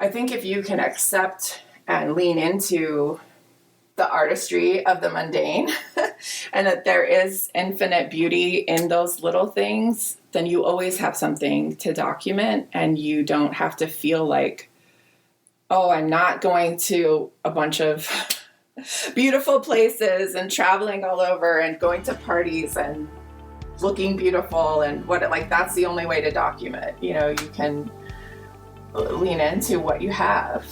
I think if you can accept and lean into the artistry of the mundane and that there is infinite beauty in those little things, then you always have something to document and you don't have to feel like, oh, I'm not going to a bunch of beautiful places and traveling all over and going to parties and looking beautiful and that's the only way to document. You can lean into what you have.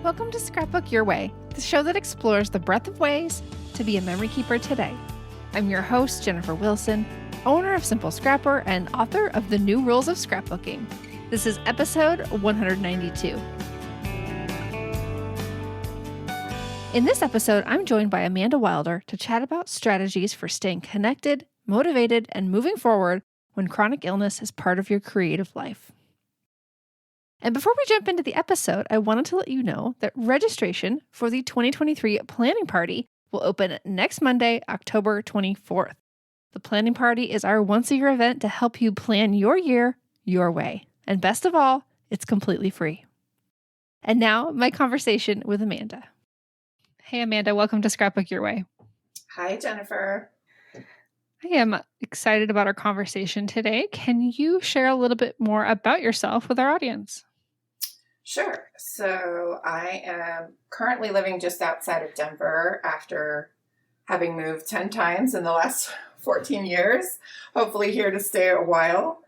Welcome to Scrapbook Your Way, the show that explores the breadth of ways to be a memory keeper today. I'm your host, Jennifer Wilson, owner of Simple Scrapper and author of The New Rules of Scrapbooking. This is episode 192. In this episode, I'm joined by Amanda Wilder to chat about strategies for staying connected, motivated, and moving forward when chronic illness is part of your creative life. And before we jump into the episode, I wanted to let you know that registration for the 2023 planning party will open next Monday, October 24th. The planning party is our once-a-year event to help you plan your year your way. And best of all, it's completely free. And now, my conversation with Amanda. Hey, Amanda, welcome to Scrapbook Your Way. Hi, Jennifer. I am excited about our conversation today. Can you share a little bit more about yourself with our audience? Sure. So I am currently living just outside of Denver after having moved 10 times in the last 14 years, hopefully here to stay a while.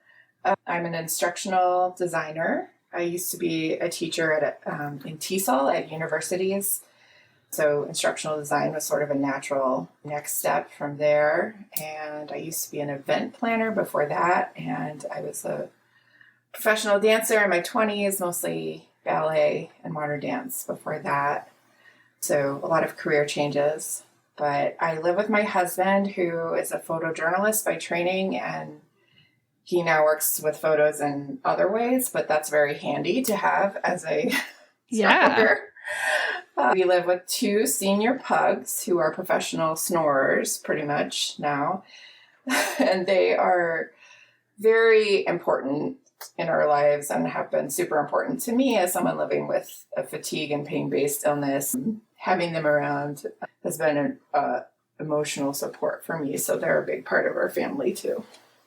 I'm an instructional designer. I used to be a teacher in TESOL at universities. So instructional design was sort of a natural next step from there. And I used to be an event planner before that. And I was a professional dancer in my 20s, mostly ballet and modern dance before that. So a lot of career changes. But I live with my husband, who is a photojournalist by training, and he now works with photos in other ways, but that's very handy to have as a scrapbooker. We live with 2 senior pugs who are professional snorers pretty much now. And they are very important in our lives and have been super important to me as someone living with a fatigue and pain-based illness. Having them around has been an emotional support for me. So they're a big part of our family too.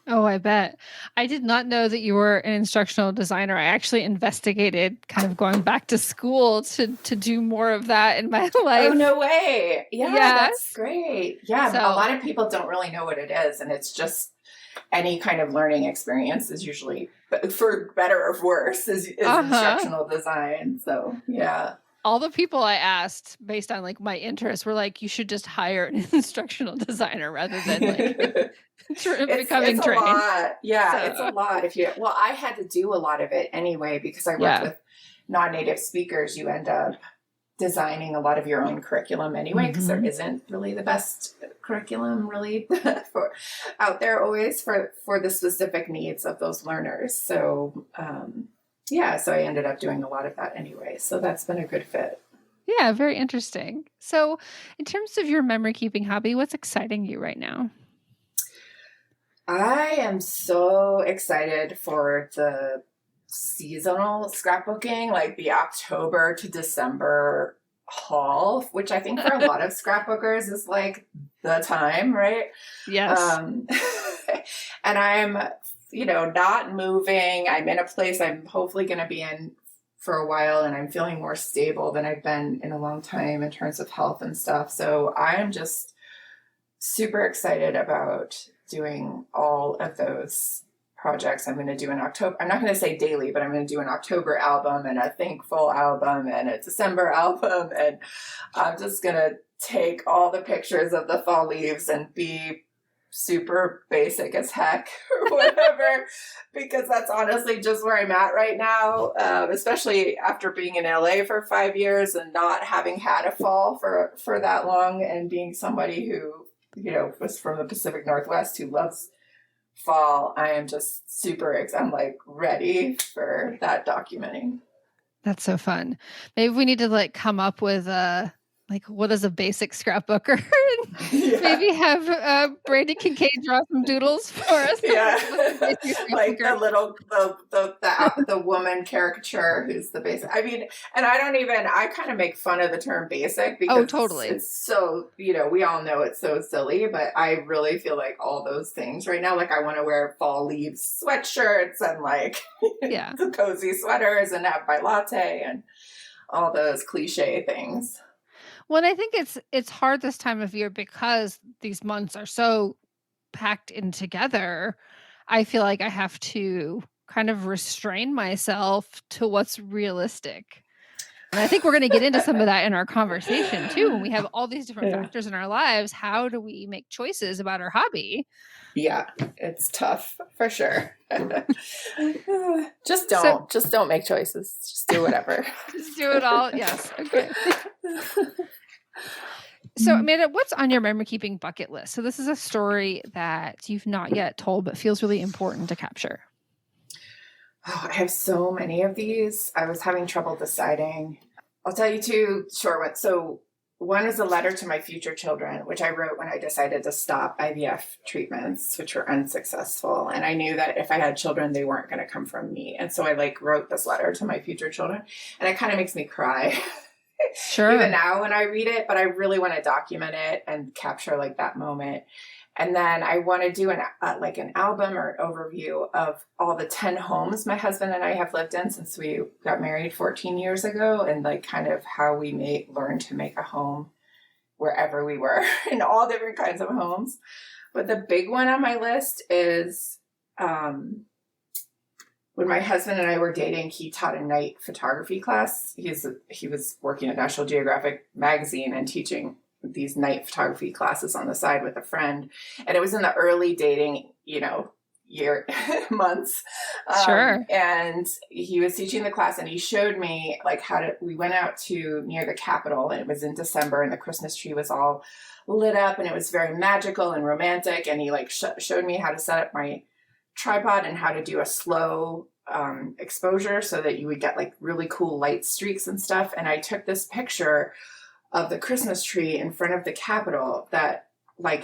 Oh, I bet. I did not know that you were an instructional designer. I actually investigated kind of going back to school to do more of that in my life. Oh, no way. Yeah, yes. That's great. Yeah, so, a lot of people don't really know what it is. And it's just any kind of learning experience is usually, for better or worse, is instructional design. So, yeah. All the people I asked based on my interests were like, you should just hire an instructional designer rather than becoming trained. A lot. Yeah, it's a lot. I had to do a lot of it anyway because I worked with non-native speakers. You end up designing a lot of your own curriculum anyway because there isn't really the best curriculum really out there always for the specific needs of those learners. So so I ended up doing a lot of that anyway. So that's been a good fit. Yeah, very interesting. So in terms of your memory keeping hobby, what's exciting you right now? I am so excited for the seasonal scrapbooking, like the October to December haul, which I think for a lot of scrapbookers is like the time, right? Yes. And I'm not moving. I'm in a place I'm hopefully going to be in for a while, and I'm feeling more stable than I've been in a long time in terms of health and stuff. So I'm just super excited about doing all of those projects. I'm going to do an October, I'm not going to say daily, but I'm going to do an October album and a thankful album and a December album. And I'm just going to take all the pictures of the fall leaves and be super basic as heck or whatever, because that's honestly just where I'm at right now, especially after being in LA for 5 years and not having had a fall for that long, and being somebody who, was from the Pacific Northwest who loves fall. I am just super I'm ready for that documenting. That's so fun. Maybe we need to come up with a like, what is a basic scrapbooker? Yeah. Maybe have Brandy Kincaid draw some doodles for us. Yeah. What's a basic Like the scrapbooker? little, the woman caricature who's the basic. I mean, and I kind of make fun of the term basic because Totally. it's so, we all know it's so silly, but I really feel like all those things right now, like I want to wear fall leaves sweatshirts and like Yeah. the cozy sweaters and have my latte and all those cliche things. Well, I think it's hard this time of year because these months are so packed in together. I feel like I have to kind of restrain myself to what's realistic. And I think we're going to get into some of that in our conversation too. When we have all these different factors in our lives, how do we make choices about our hobby? Yeah, it's tough for sure. Just don't make choices. Just do whatever. Just do it all. Yes. Okay. So, Amanda, what's on your memory keeping bucket list? So this is a story that you've not yet told, but feels really important to capture. Oh, I have so many of these. I was having trouble deciding. I'll tell you two short ones. So one is a letter to my future children, which I wrote when I decided to stop IVF treatments, which were unsuccessful. And I knew that if I had children, they weren't going to come from me. And so I wrote this letter to my future children, and it kind of makes me cry. Sure. Even now when I read it, but I really want to document it and capture that moment. And then I want to do an album or an overview of all the 10 homes my husband and I have lived in since we got married 14 years ago, and kind of how we learned to make a home wherever we were in all different kinds of homes. But the big one on my list is when my husband and I were dating, he taught a night photography class. He was working at National Geographic magazine and teaching these night photography classes on the side with a friend. And it was in the early dating, year months. Sure. And he was teaching the class, and he showed me we went out to near the Capitol, and it was in December, and the Christmas tree was all lit up, and it was very magical and romantic. And he showed me how to set up my tripod and how to do a slow exposure so that you would get really cool light streaks and stuff. And I took this picture of the Christmas tree in front of the Capitol that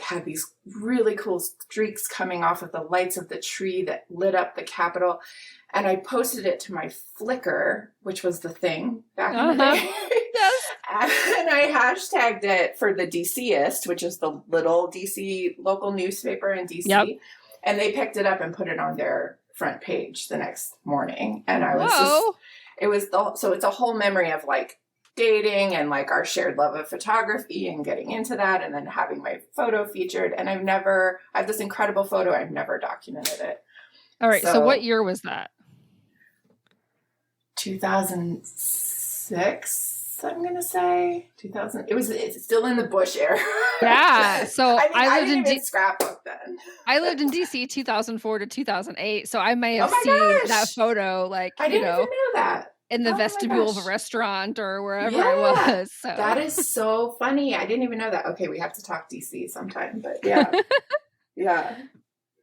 had these really cool streaks coming off of the lights of the tree that lit up the Capitol. And I posted it to my Flickr, which was the thing back in the day. Yes. And I hashtagged it for the DCist, which is the little DC local newspaper in DC. Yep. And they picked it up and put it on their front page the next morning. And I was so it's a whole memory of dating and our shared love of photography and getting into that, and then having my photo featured. And I have this incredible photo. I've never documented it. All right. So what year was that? 2006. I'm going to say 2000. It's still in the Bush era. Yeah. So I lived in scrapbook then. I lived in DC 2004 to 2008. So I may have seen that photo, I didn't even know that. In the vestibule of a restaurant or wherever I was. So. That is so funny. I didn't even know that. Okay, we have to talk DC sometime, but yeah. Yeah.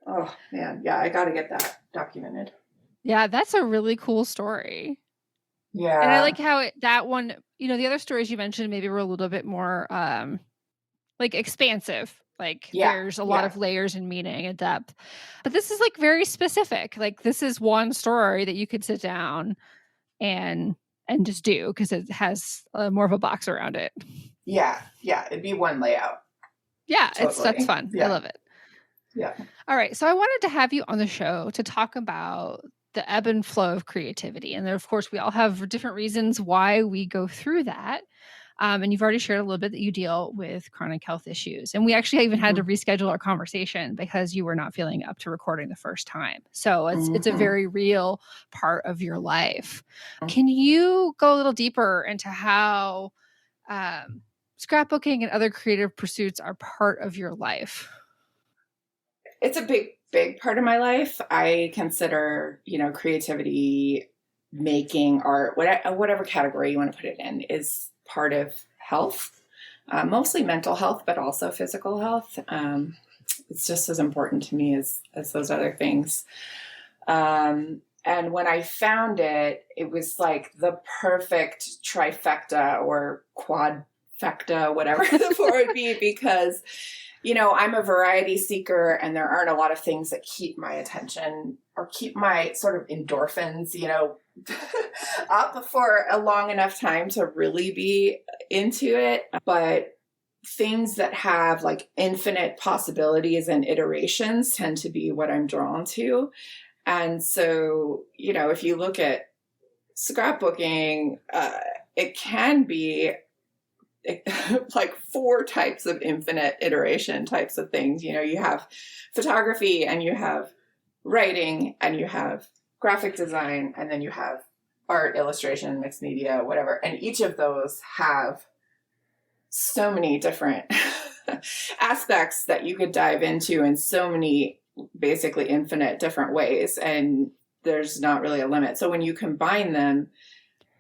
Oh, man. Yeah, I got to get that documented. Yeah, that's a really cool story. Yeah. And I like how that one, the other stories you mentioned maybe were a little bit more expansive. There's a lot of layers and meaning and depth. But this is very specific. This is one story that you could sit down and just do because it has more of a box around it. Yeah. It'd be one layout. Yeah, totally. That's fun. Yeah. I love it. Yeah. All right. So I wanted to have you on the show to talk about the ebb and flow of creativity. And then, of course, we all have different reasons why we go through that. And you've already shared a little bit that you deal with chronic health issues. And we actually even had to reschedule our conversation because you were not feeling up to recording the first time. So it's a very real part of your life. Can you go a little deeper into how scrapbooking and other creative pursuits are part of your life? It's a big part of my life. I consider, creativity, making art, whatever category you want to put it in, is part of health, mostly mental health, but also physical health. It's just as important to me as those other things. And when I found it, it was the perfect trifecta or quadfecta trifecta, whatever the four would be, because, you know, I'm a variety seeker and there aren't a lot of things that keep my attention or keep my sort of endorphins, you know, up for a long enough time to really be into it. But things that have like infinite possibilities and iterations tend to be what I'm drawn to. And so, you know, if you look at scrapbooking, it can be like 4 types of infinite iteration types of things. You know, you have photography and you have writing and you have graphic design and then you have art, illustration, mixed media, whatever. And each of those have so many different aspects that you could dive into in so many basically infinite different ways. And there's not really a limit. So when you combine them,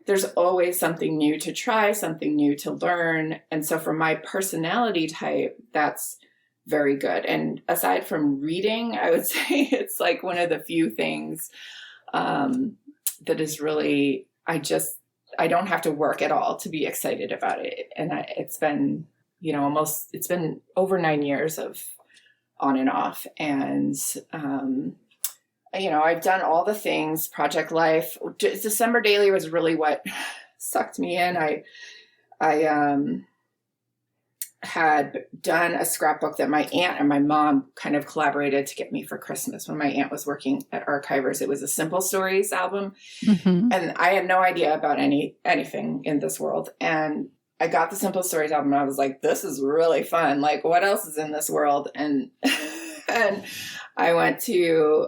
there's always something new to try, something new to learn. And so for my personality type, that's very good. And aside from reading, I would say it's like one of the few things that is really, I don't have to work at all to be excited about it. And it's been, you know, it's been over 9 years of on and off. And, you know, I've done all the things, project life. December Daily was really what sucked me in. I had done a scrapbook that my aunt and my mom kind of collaborated to get me for Christmas when my aunt was working at Archivers. It was a Simple Stories album. Mm-hmm. And I had no idea about anything in this world. And I got the Simple Stories album and I was like, this is really fun. Like, what else is in this world? And and I went to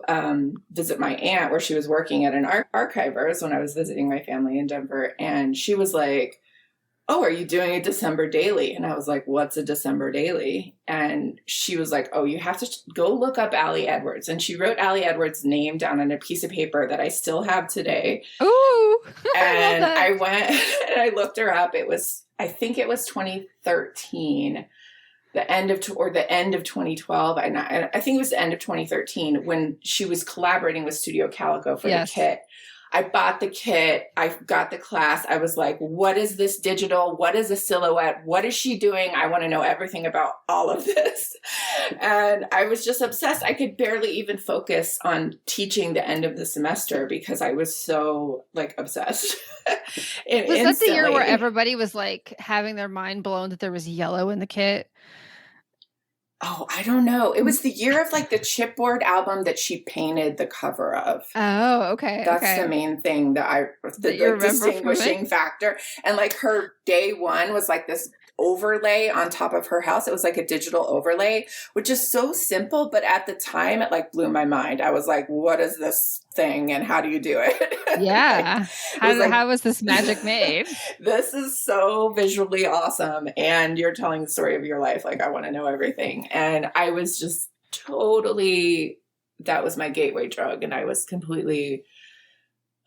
visit my aunt where she was working at an Archivers when I was visiting my family in Denver. And she was like, oh, are you doing a December Daily? And I was like, what's a December Daily? And she was like, oh, you have to go look up Allie Edwards. And she wrote Allie Edwards' name down on a piece of paper that I still have today. Ooh. And I went and I looked her up. I think it was 2013. The end of 2012, and I think it was the end of 2013 when she was collaborating with Studio Calico for the kit. I bought the kit. I got the class. I was like, what is this digital? What is a silhouette? What is she doing? I want to know everything about all of this. And I was just obsessed. I could barely even focus on teaching the end of the semester because I was so like obsessed. Was that the year where everybody was like having their mind blown that there was yellow in the kit? Oh, I don't know. It was the year of like the chipboard album that she painted the cover of. Oh, okay. That's the main thing the distinguishing factor. And like her day one was like this overlay on top of her house. It was like a digital overlay, which is so simple. But at the time, it like blew my mind. I was like, what is this thing and how do you do it? Yeah. How was this magic made? This is so visually awesome. And you're telling the story of your life. Like, I want to know everything. And I was just totally, that was my gateway drug. And I was completely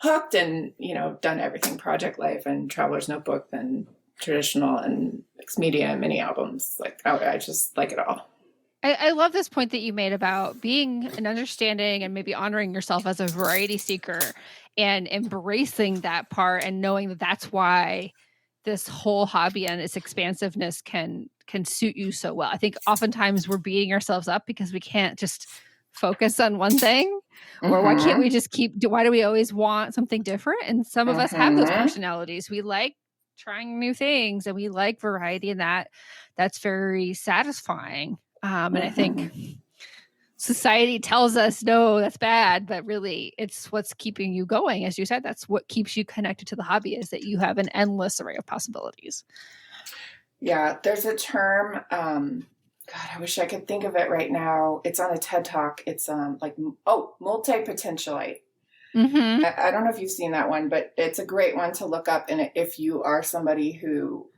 hooked and, you know, done everything, Project Life and Traveler's Notebook and traditional and mixed media and mini albums. Like, I just like it all. I love this point that you made about being an understanding and maybe honoring yourself as a variety seeker and embracing that part and knowing that that's why this whole hobby and its expansiveness can suit you so well. I think oftentimes we're beating ourselves up because we can't just focus on one thing, or why can't we just why do we always want something different? And some of us have those personalities. We like trying new things and we like variety, and that's very satisfying. And I think society tells us, no, that's bad, but really it's what's keeping you going. As you said, that's what keeps you connected to the hobby, is that you have an endless array of possibilities. Yeah, there's a term, God, I wish I could think of it right now. It's on a TED Talk. It's multi-potentialite. Mm-hmm. I don't know if you've seen that one, but it's a great one to look up. And if you are somebody who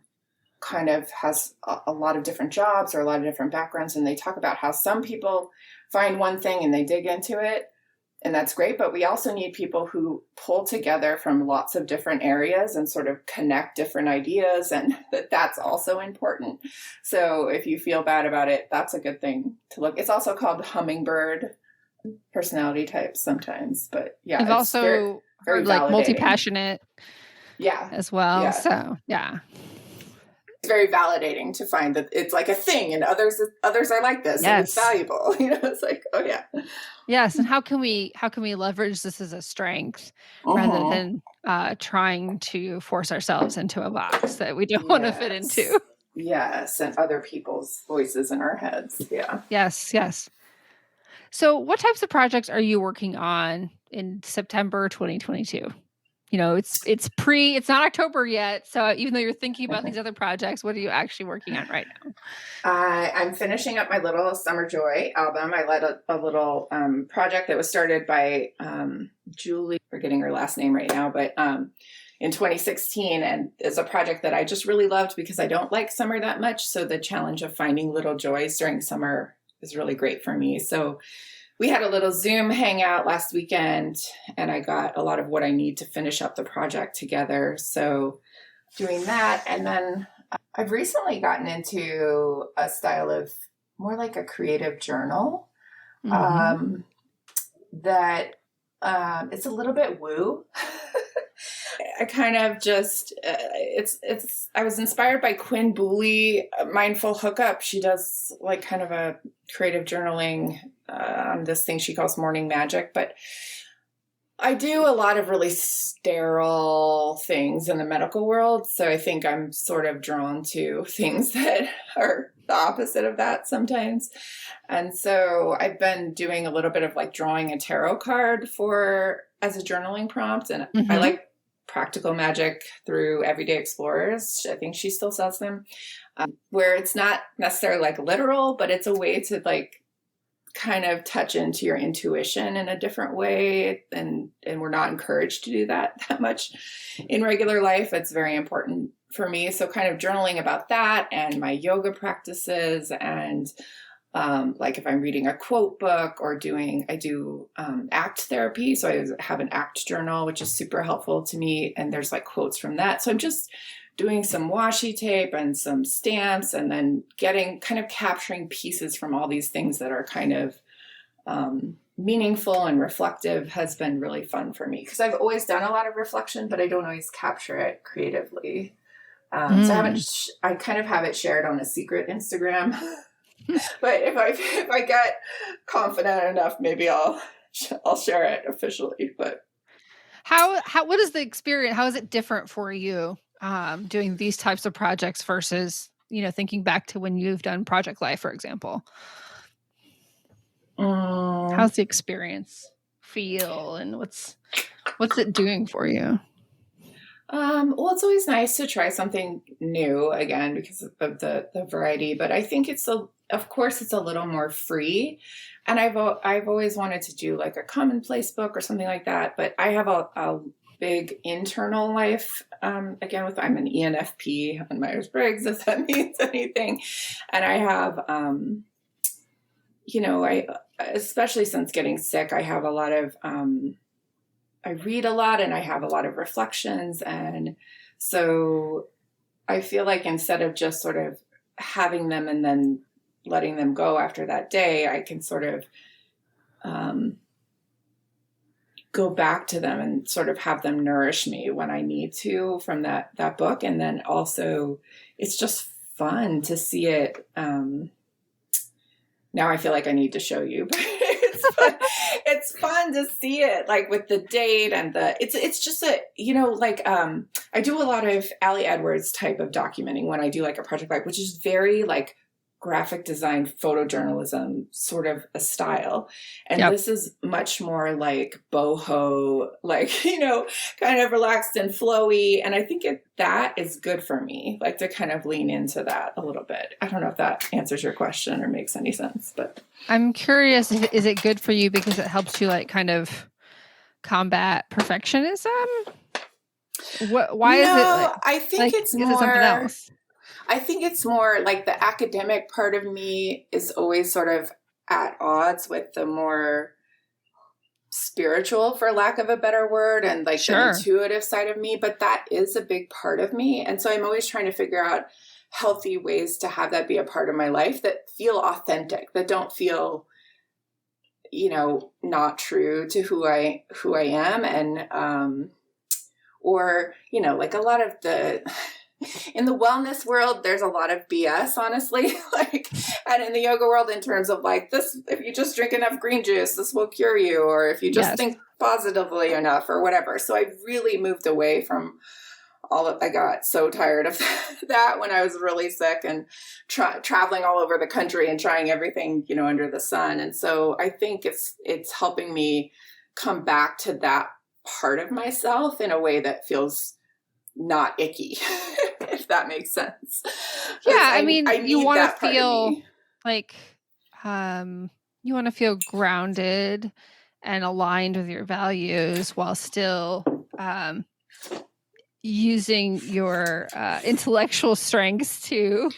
kind of has a lot of different jobs or a lot of different backgrounds, and they talk about how some people find one thing and they dig into it, and that's great. But we also need people who pull together from lots of different areas and sort of connect different ideas, and that's also important. So if you feel bad about it, that's a good thing to look. It's also called hummingbird personality types sometimes, but yeah, I've also heard like multi-passionate, yeah, as well. Yeah. So yeah. very validating to find that it's like a thing and others are like this and it's valuable. It's like, oh yeah. Yes. And how can we leverage this as a strength rather than trying to force ourselves into a box that we don't want to fit into? Yes. And other people's voices in our heads. Yeah. Yes. So what types of projects are you working on in September 2022? It's not October yet. So even though you're thinking about these other projects, what are you actually working on right now? I'm finishing up my little Summer Joy album. I led a little project that was started by Julie, forgetting her last name right now, but in 2016. And it's a project that I just really loved because I don't like summer that much. So the challenge of finding little joys during summer is really great for me. So we had a little Zoom hangout last weekend, and I got a lot of what I need to finish up the project together. So doing that. And then I've recently gotten into a style of more like a creative journal that it's a little bit woo. I kind of just, I was inspired by Quinn Booley, Mindful Hookup. She does like kind of a creative journaling on this thing she calls morning magic, but I do a lot of really sterile things in the medical world. So I think I'm sort of drawn to things that are the opposite of that sometimes. And so I've been doing a little bit of like drawing a tarot card as a journaling prompt. And I like Practical Magic through Everyday Explorers. I think she still sells them, where it's not necessarily like literal, but it's a way to like kind of touch into your intuition in a different way. And we're not encouraged to do that much in regular life. It's very important for me. So kind of journaling about that and my yoga practices and like if I'm reading a quote book or I do ACT therapy. So I have an ACT journal, which is super helpful to me. And there's like quotes from that. So I'm just doing some washi tape and some stamps and then capturing pieces from all these things that are kind of meaningful and reflective has been really fun for me. Because I've always done a lot of reflection, but I don't always capture it creatively. So I kind of have it shared on a secret Instagram. But if I get confident enough, maybe I'll share it officially. But what is the experience? How is it different for you doing these types of projects versus thinking back to when you've done Project Life, for example? How's the experience feel, and what's it doing for you? Well, it's always nice to try something new again because of the variety. But I think of course, it's a little more free. And I've always wanted to do like a commonplace book or something like that. But I have a big internal life. Again, I'm an ENFP on Myers-Briggs, if that means anything. And I have, especially since getting sick, I have a lot of, I read a lot and I have a lot of reflections. And so I feel like instead of just sort of having them and then letting them go after that day, I can sort of go back to them and sort of have them nourish me when I need to from that book. And then also it's just fun to see it. Now I feel like I need to show you, but it's fun to see it like with the date and it's just I do a lot of Allie Edwards type of documenting when I do like a project like, which is very like graphic design, photojournalism sort of a style. And This is much more like boho, like, kind of relaxed and flowy. And I think that is good for me, like to kind of lean into that a little bit. I don't know if that answers your question or makes any sense, but I'm curious, is it good for you because it helps you like kind of combat perfectionism? Why is it? I think it's more, is it something else? I think it's more like the academic part of me is always sort of at odds with the more spiritual, for lack of a better word, and like the intuitive side of me. But that is a big part of me. And so I'm always trying to figure out healthy ways to have that be a part of my life that feel authentic, that don't feel, not true to who I am. And, or, like a lot of in the wellness world, there's a lot of BS, honestly. And in the yoga world, in terms of like this, if you just drink enough green juice, this will cure you, or if you just think positively enough, or whatever. So I really moved away from I got so tired of that when I was really sick and traveling all over the country and trying everything, under the sun. And so I think it's helping me come back to that part of myself in a way that feels not icky, if that makes sense. Yeah. I you want to feel like, you want to feel grounded and aligned with your values while still, using your intellectual strengths to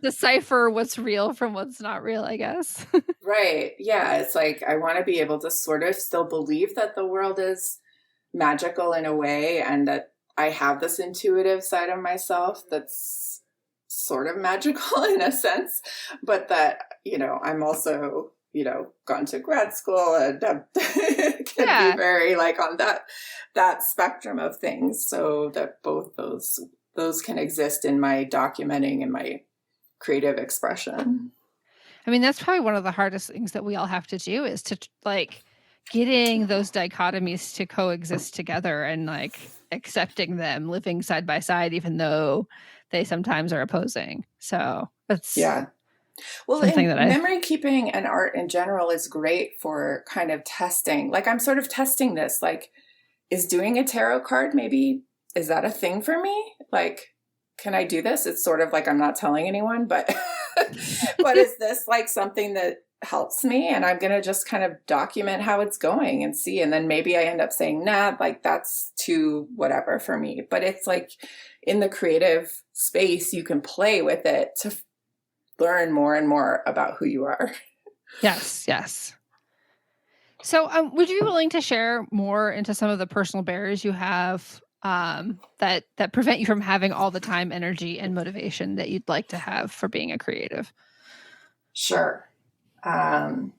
decipher what's real from what's not real, I guess. Right. Yeah. It's like, I want to be able to sort of still believe that the world is magical in a way, and that I have this intuitive side of myself that's sort of magical in a sense, but that, I'm also, gone to grad school and can be very like on that spectrum of things, so that both those can exist in my documenting and my creative expression. That's probably one of the hardest things that we all have to do, is to like getting those dichotomies to coexist together and like accepting them, living side by side, even though they sometimes are opposing. So that's well, memory keeping and art in general is great for kind of testing. Like, I'm sort of testing this, like, is doing a tarot card, maybe, is that a thing for me? Like, can I do this? It's sort of like, I'm not telling anyone, but, but is this like something that helps me? And I'm going to just kind of document how it's going and see. And then maybe I end up saying, nah, like that's too whatever for me. But it's like in the creative space, you can play with it to learn more and more about who you are. Yes. So would you be willing to share more into some of the personal barriers you have that prevent you from having all the time, energy, and motivation that you'd like to have for being a creative? Sure. For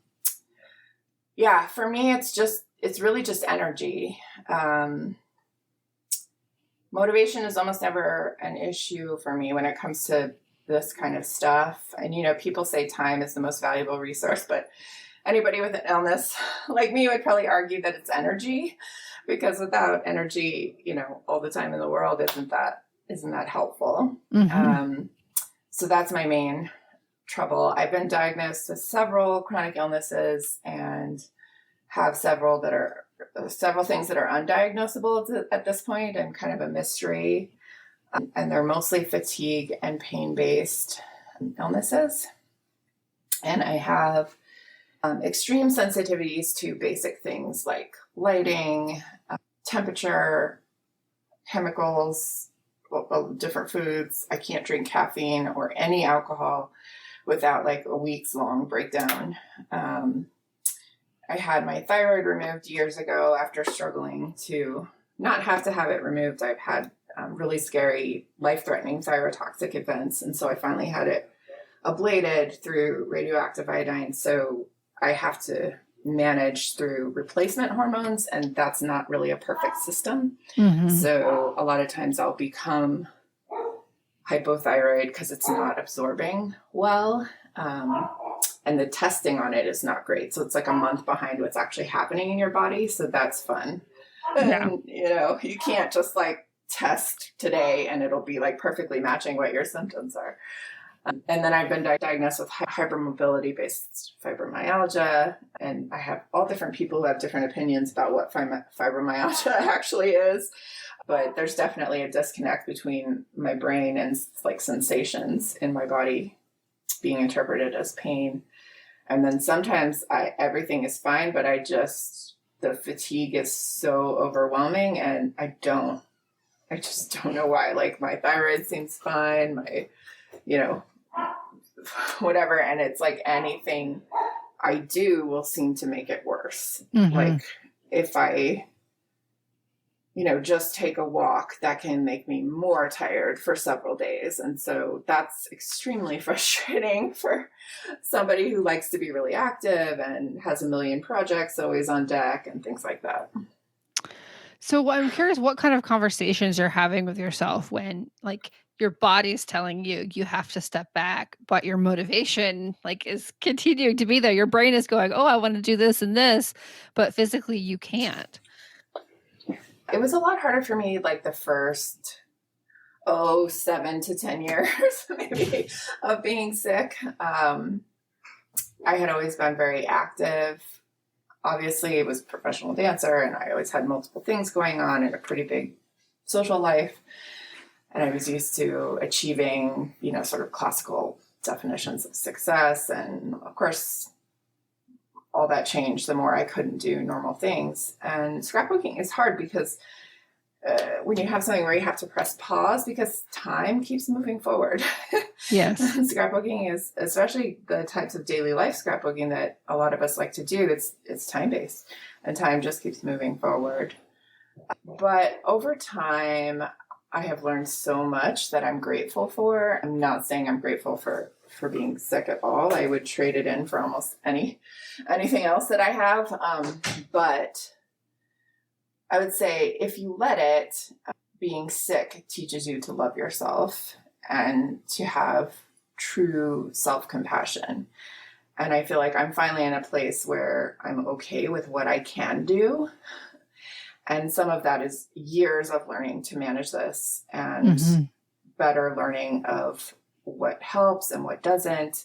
me, it's really just energy. Motivation is almost never an issue for me when it comes to this kind of stuff. And, people say time is the most valuable resource, but anybody with an illness like me would probably argue that it's energy, because without energy, all the time in the world isn't that helpful. Mm-hmm. So that's my main trouble. I've been diagnosed with several chronic illnesses and have several things that are undiagnosable at this point and kind of a mystery. And they're mostly fatigue and pain-based illnesses. And I have extreme sensitivities to basic things like lighting, temperature, chemicals, different foods. I can't drink caffeine or any alcohol without like a week's long breakdown. I had my thyroid removed years ago after struggling to not have to have it removed. I've had really scary, life-threatening thyrotoxic events. And so I finally had it ablated through radioactive iodine. So I have to manage through replacement hormones, and that's not really a perfect system. Mm-hmm. So a lot of times I'll become hypothyroid because it's not absorbing well. And the testing on it is not great. So it's like a month behind what's actually happening in your body. So that's fun. Yeah. And, you can't just like test today and it'll be like perfectly matching what your symptoms are. And then I've been diagnosed with hypermobility-based fibromyalgia, and I have all different people who have different opinions about what fibromyalgia actually is. But there's definitely a disconnect between my brain and like sensations in my body being interpreted as pain. And then sometimes everything is fine, but the fatigue is so overwhelming, and I just don't know why. Like my thyroid seems fine, my, whatever. And it's like anything I do will seem to make it worse. Mm-hmm. Like if I, just take a walk, that can make me more tired for several days. And so that's extremely frustrating for somebody who likes to be really active and has a million projects always on deck and things like that. So I'm curious what kind of conversations you're having with yourself when like your body's telling you you have to step back, but your motivation like is continuing to be there. Your brain is going, "Oh, I want to do this and this," but physically you can't. It was a lot harder for me like the first 7 to 10 years maybe of being sick. I had always been very active. Obviously, it was a professional dancer, and I always had multiple things going on and a pretty big social life. And I was used to achieving, sort of classical definitions of success. And of course, all that changed the more I couldn't do normal things. And scrapbooking is hard because when you have something where you have to press pause because time keeps moving forward. Yes. Scrapbooking is, especially the types of daily life scrapbooking that a lot of us like to do, it's time-based and time just keeps moving forward. But over time, I have learned so much that I'm grateful for. I'm not saying I'm grateful for being sick at all. I would trade it in for almost anything else that I have. But I would say if you let it, being sick teaches you to love yourself and to have true self-compassion. And I feel like I'm finally in a place where I'm okay with what I can do. And some of that is years of learning to manage this and better learning of what helps and what doesn't.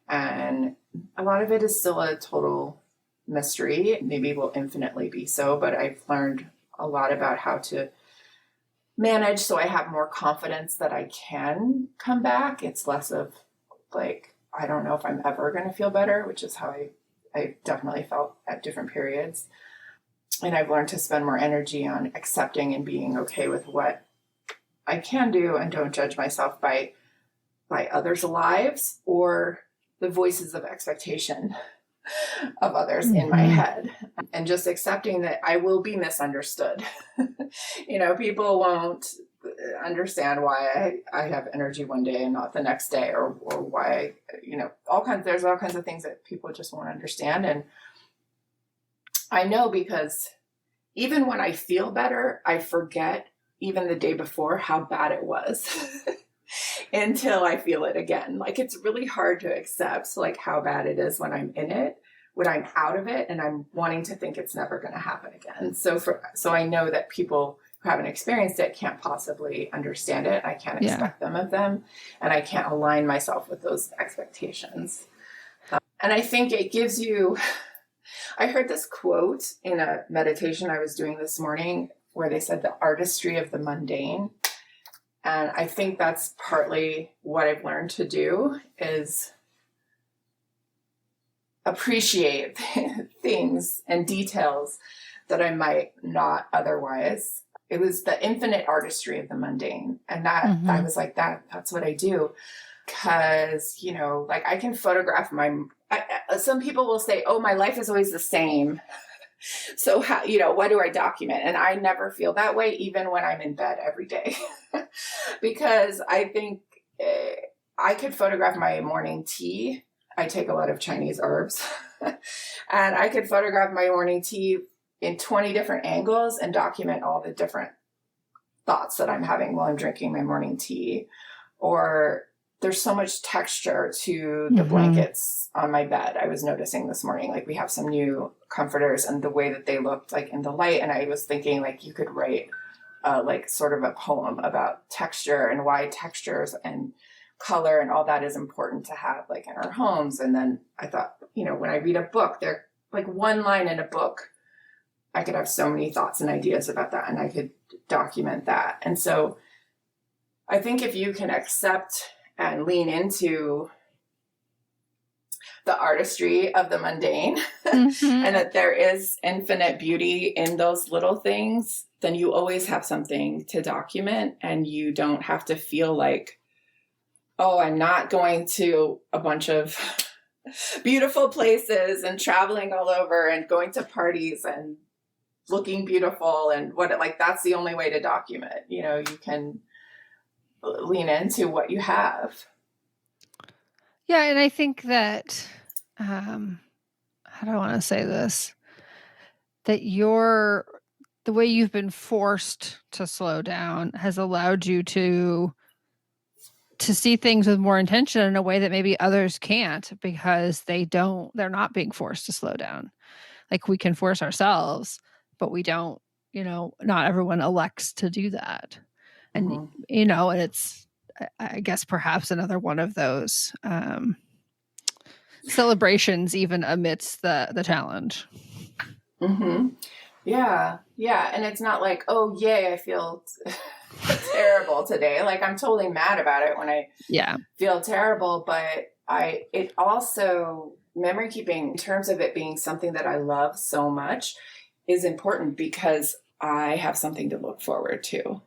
And a lot of it is still a total mystery. Maybe will infinitely be so, but I've learned a lot about how to manage so I have more confidence that I can come back. It's less of like, I don't know if I'm ever going to feel better, which is how I definitely felt at different periods. And I've learned to spend more energy on accepting and being okay with what I can do and don't judge myself by others' lives or the voices of expectation of others in my head, and just accepting that I will be misunderstood. People won't understand why I have energy one day and not the next day, or why, there's all kinds of things that people just won't understand. And I know because even when I feel better, I forget even the day before how bad it was until I feel it again. Like it's really hard to accept like how bad it is when I'm in it, when I'm out of it, and I'm wanting to think it's never going to happen again. So I know that people who haven't experienced it can't possibly understand it. I can't expect them of them, and I can't align myself with those expectations. And I think it gives you, I heard this quote in a meditation I was doing this morning where they said the artistry of the mundane. And I think that's partly what I've learned to do is appreciate things and details that I might not otherwise. It was the infinite artistry of the mundane. And that I was like, that's what I do. Because, like I can photograph some people will say, oh, my life is always the same. So how, what do I document? And I never feel that way, even when I'm in bed every day, because I think I could photograph my morning tea. I take a lot of Chinese herbs and I could photograph my morning tea in 20 different angles and document all the different thoughts that I'm having while I'm drinking my morning tea. Or there's so much texture to the blankets on my bed. I was noticing this morning, like we have some new comforters and the way that they looked like in the light. And I was thinking like you could write like sort of a poem about texture and why textures and color and all that is important to have like in our homes. And then I thought, when I read a book, there like one line in a book, I could have so many thoughts and ideas about that and I could document that. And so I think if you can accept and lean into the artistry of the mundane and that there is infinite beauty in those little things, then you always have something to document and you don't have to feel like, oh, I'm not going to a bunch of beautiful places and traveling all over and going to parties and looking beautiful and that's the only way to document. You can lean into what you have. Yeah, and I think that, how do I want to say this? That your the way you've been forced to slow down has allowed you to see things with more intention in a way that maybe others can't because they're not being forced to slow down. Like we can force ourselves, but we don't, not everyone elects to do that. And, Mm-hmm. And it's, I guess perhaps another one of those celebrations, even amidst the challenge. Mm-hmm. Yeah. Yeah. And it's not like, oh, yay, I feel terrible today. Like I'm totally mad about it when I feel terrible, but it also, memory keeping in terms of it being something that I love so much is important because I have something to look forward to.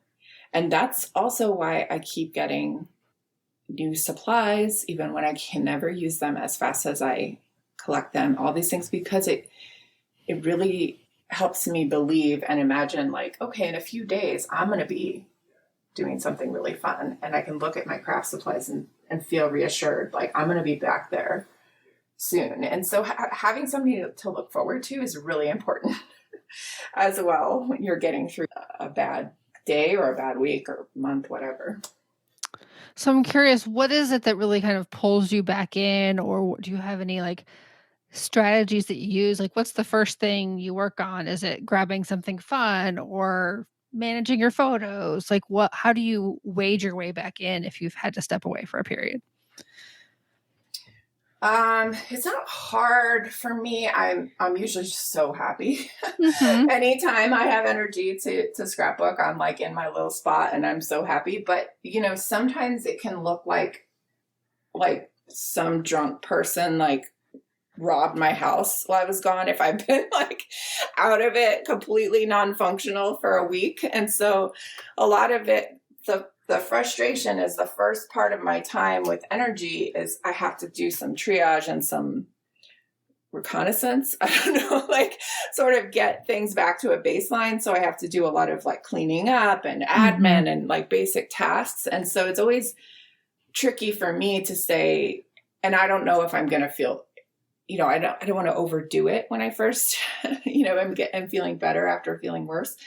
And that's also why I keep getting new supplies, even when I can never use them as fast as I collect them, all these things, because it really helps me believe and imagine like, okay, in a few days, I'm going to be doing something really fun. And I can look at my craft supplies and feel reassured, like I'm going to be back there soon. And so having something to look forward to is really important as well when you're getting through a bad day or a bad week or month, whatever. So I'm curious, what is it that really kind of pulls you back in, or do you have any like strategies that you use? Like what's the first thing you work on? Is it grabbing something fun or managing your photos? Like how do you wade your way back in if you've had to step away for a period? It's not hard for me. I'm usually just so happy. Mm-hmm. Anytime I have energy to scrapbook, I'm like in my little spot and I'm so happy. But sometimes it can look like some drunk person like robbed my house while I was gone if I've been like out of it, completely non-functional for a week. And so a lot of it, the frustration is the first part of my time with energy is I have to do some triage and some reconnaissance. I don't know, like sort of get things back to a baseline. So I have to do a lot of like cleaning up and admin and like basic tasks. And so it's always tricky for me to say, and I don't know if I'm going to feel, I don't want to overdo it when I first, I'm feeling better after feeling worse.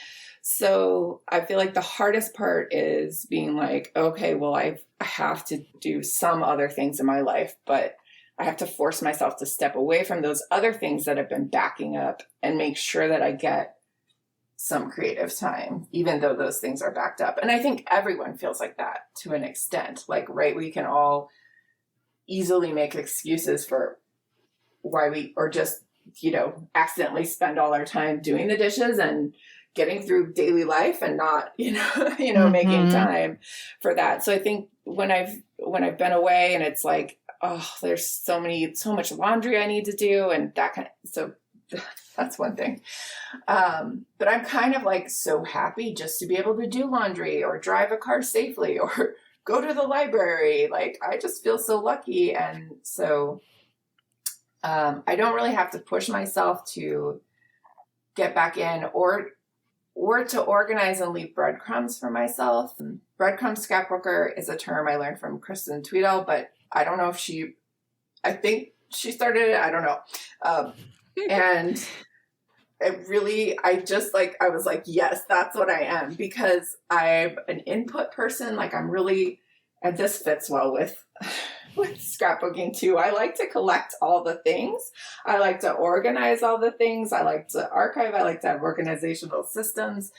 So I feel like the hardest part is being like, okay, well, I have to do some other things in my life, but I have to force myself to step away from those other things that have been backing up and make sure that I get some creative time, even though those things are backed up. And I think everyone feels like that to an extent. Like, right, we can all easily make excuses for why we, or just, accidentally spend all our time doing the dishes and getting through daily life and not, making time for that. So I think when I've been away and it's like, oh, there's so much laundry I need to do and that so that's one thing. But I'm kind of like so happy just to be able to do laundry or drive a car safely or go to the library. Like I just feel so lucky. And so I don't really have to push myself to get back in or to organize and leave breadcrumbs for myself. Breadcrumb scrapbooker is a term I learned from Kristen Tweedle, but I don't know if I think she started it. I don't know. And it really, I was like, yes, that's what I am, because I'm an input person. Like I'm really, and this fits well with scrapbooking too. I like to collect all the things. I like to organize all the things. I like to archive. I like to have organizational systems.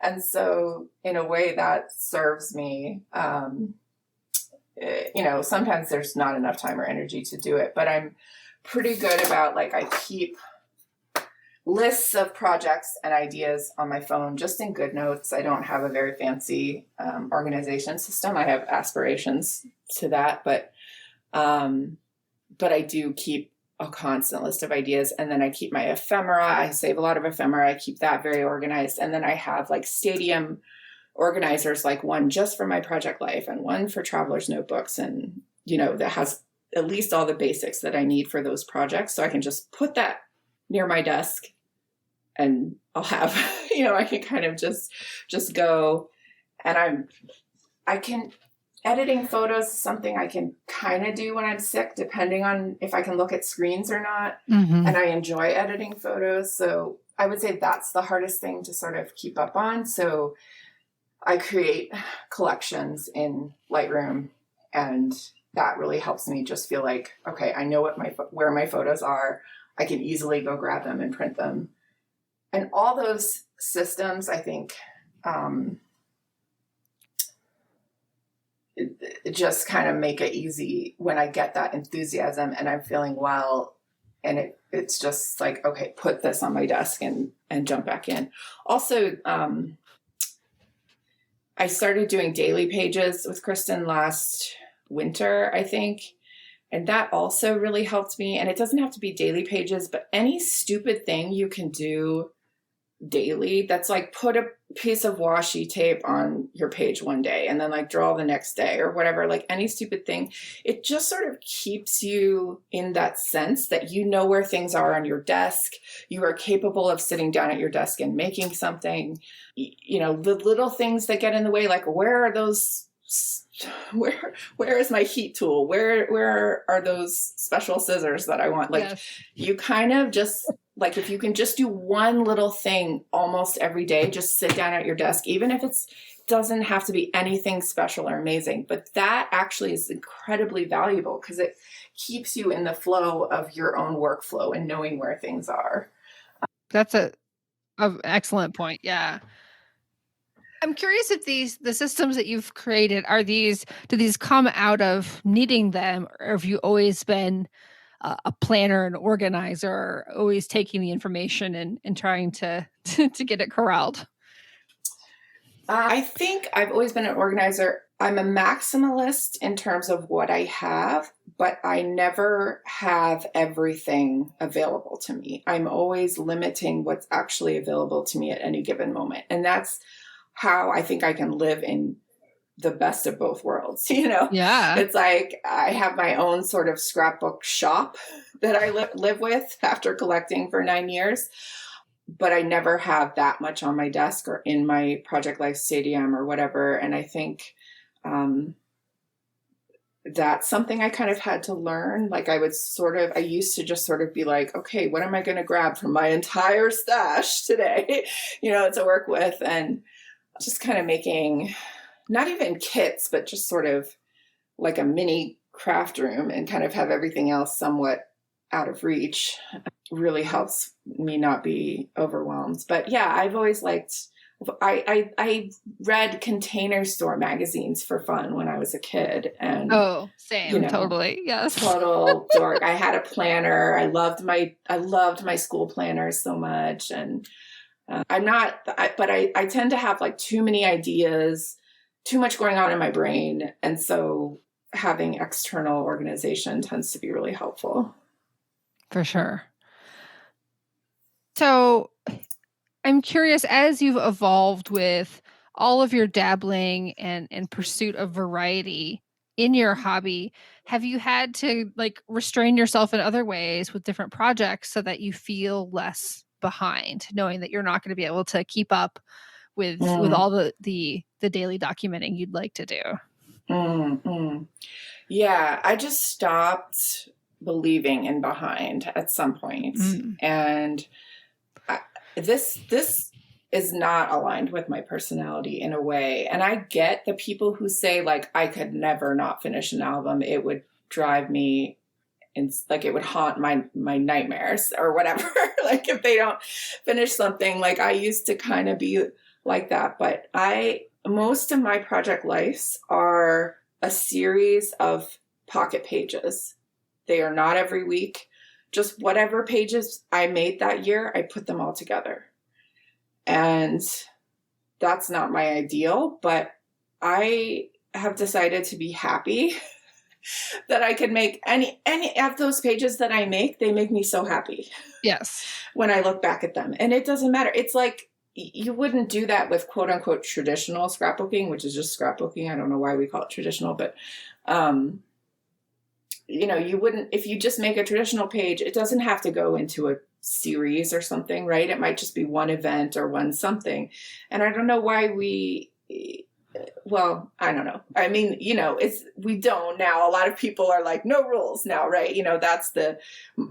And so in a way that serves me, sometimes there's not enough time or energy to do it, but I'm pretty good about like, I keep lists of projects and ideas on my phone, just in GoodNotes. I don't have a very fancy organization system. I have aspirations to that, but I do keep a constant list of ideas. And then I keep my ephemera. I save a lot of ephemera. I keep that very organized. And then I have like stadium organizers, like one just for my project life and one for traveler's notebooks. And, that has at least all the basics that I need for those projects. So I can just put that near my desk and I'll have, I can kind of just go. And editing photos is something I can kind of do when I'm sick, depending on if I can look at screens or not. Mm-hmm. And I enjoy editing photos. So I would say that's the hardest thing to sort of keep up on. So I create collections in Lightroom, and that really helps me just feel like, okay, I know where my photos are. I can easily go grab them and print them. And all those systems, I think, it just kind of make it easy when I get that enthusiasm and I'm feeling well. And it's just like, okay, put this on my desk and jump back in. Also, I started doing daily pages with Kristen last winter, I think. And that also really helped me. And it doesn't have to be daily pages, but any stupid thing you can do daily, that's like put a piece of washi tape on your page one day and then like draw the next day or whatever, like any stupid thing. It just sort of keeps you in that sense that you know where things are on your desk. You are capable of sitting down at your desk and making something. You know, the little things that get in the way, like where are those, where is my heat tool? Where are those special scissors that I want? Like, yes. You kind of just, like, if you can just do one little thing almost every day, just sit down at your desk, even if it doesn't have to be anything special or amazing. But that actually is incredibly valuable because it keeps you in the flow of your own workflow and knowing where things are. That's an excellent point. Yeah. I'm curious if the systems that you've created, do these come out of needing them, or have you always been a planner and organizer, always taking the information and trying to get it corralled? I think I've always been an organizer. I'm a maximalist in terms of what I have, but I never have everything available to me. I'm always limiting what's actually available to me at any given moment. And that's how I think I can live in the best of both worlds, you know? Yeah. It's like I have my own sort of scrapbook shop that I live with after collecting for 9 years, but I never have that much on my desk or in my Project Life Stadium or whatever. And I think that's something I kind of had to learn. Like I used to just sort of be like, okay, what am I going to grab from my entire stash today, you know, to work with? And just kind of making not even kits, but just sort of like a mini craft room and kind of have everything else somewhat out of reach really helps me not be overwhelmed. But yeah, I've always liked, I read Container Store magazines for fun when I was a kid. And same, you know, totally. Yes. Total dork. I had a planner. I loved my school planner so much. And I tend to have like too many ideas, too much going on in my brain. And so having external organization tends to be really helpful. For sure. So I'm curious, as you've evolved with all of your dabbling and pursuit of variety in your hobby, have you had to like restrain yourself in other ways with different projects so that you feel less behind, knowing that you're not going to be able to keep up with all the daily documenting you'd like to do? Yeah, I just stopped believing in behind at some point. And this is not aligned with my personality in a way. And I get the people who say like, I could never not finish an album. It would drive me, and like it would haunt my nightmares or whatever. Like if they don't finish something, like I used to kind of be like that. But most of my project lives are a series of pocket pages. They are not every week. Just whatever pages I made that year, I put them all together. And that's not my ideal, but I have decided to be happy that I can make any of those pages that I make. They make me so happy. Yes. When I look back at them. And it doesn't matter. It's like you wouldn't do that with quote unquote traditional scrapbooking, which is just scrapbooking. I don't know why we call it traditional, but you wouldn't, if you just make a traditional page, it doesn't have to go into a series or something, right? It might just be one event or one something. And I don't know why we well, I don't know. I mean, we don't now. A lot of people are like, no rules now, right?